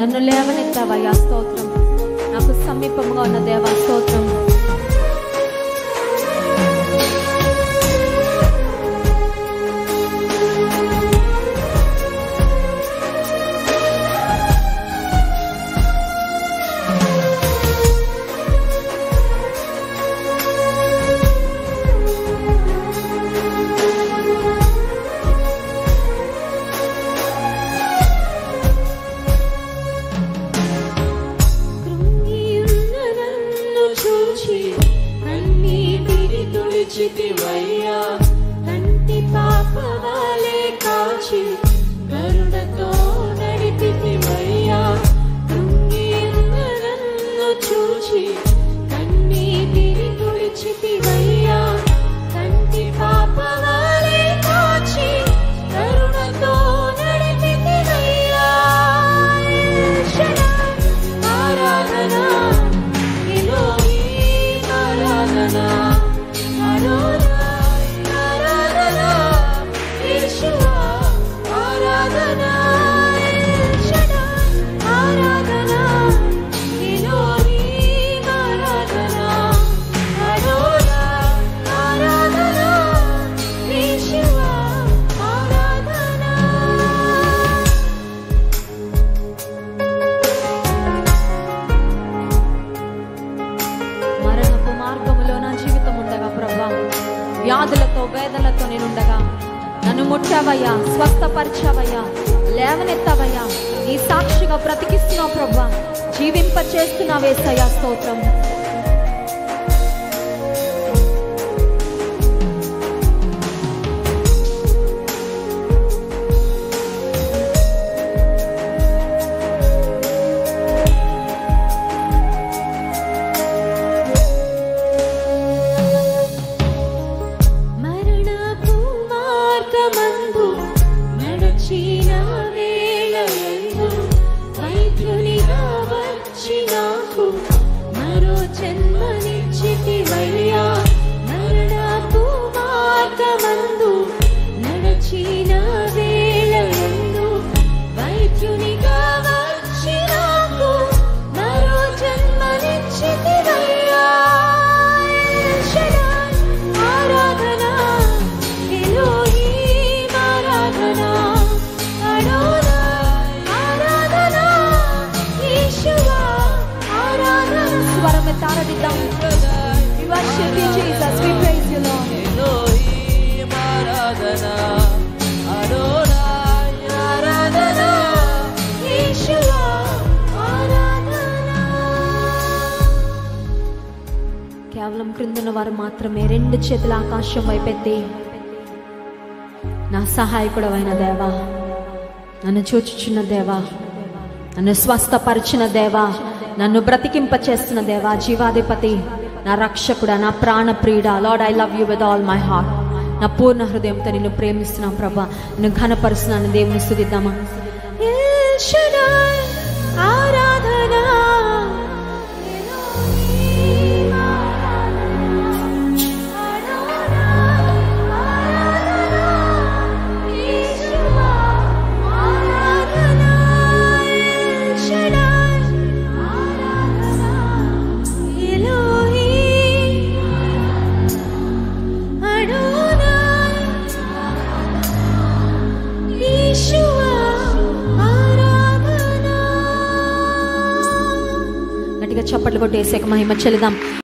నన్ను లేవనెత్తావయ్యా, స్తోత్రం. నాకు సమీపంగా ఉన్న దేవా స్తోత్రం. చితివయ్యా కంటి పాపవాలే కాచి కరుణతో నడిపితివయ్యా. కృంగియున్ననన్ను చూచి కన్నీటిని తుడిచితివయ్యా. కంటి పాపవాలే కాచి కరుణతో నడిపితివయ్యా. ఆరాధన ఎలోహీం ఆరాధన వ్యాధులతో వేదనలతో నేనుండగా నన్ను ముట్టావయ్యా, స్వస్థపరిచావయ్యా, లేవనెత్తావయ్యా. నీ సాక్షిగా బ్రతికిస్తున్నావు ప్రభువా, జీవింప చేస్తున్నావేసయ్యా, స్తోత్రం. మరో జన్మనిచ్చితివయ్యా. మరణపు మార్గమందు నడచిన వేళయందు వైద్యునిగా వచ్చి నాకు మరో జన్మనిచ్చితివయ్యా. ఆరాధన ఎలోహీం ఆరాధన ఆరాధన యేషువా స్వరం ఎత్తి ఆరాధిద్దాం. We worship you, Jesus. We praise you, Lord. Elohim ఆరాధన అడోనాయ్ ఆరాధన యేషువా ఆరాధన. కేవలం క్రిందున్న వారు మాత్రమే రెండు చేతుల ఆకాశం వైపెత్తి, నా సహాయకుడవైన దేవా, నన్ను చూచుచున్న దేవా, నన్ను స్వస్థపరిచిన దేవా, నన్ను బ్రతికింప చేస్తున్న దేవా, జీవాధిపతి, నా రక్షకుడా, నా ప్రాణ ప్రియుడా. Lord, I love you with all my heart. నా పూర్ణ హృదయంతో నిన్ను ప్రేమిస్తున్నాను ప్రభా, నిన్ను ఘనపరుస్తున్నాను. దేవుని స్తుతిద్దామా. ఆరాధన గట్టిగా చప్పట్లు కొట్టేసాక మహిమ చెల్లిద్దాం.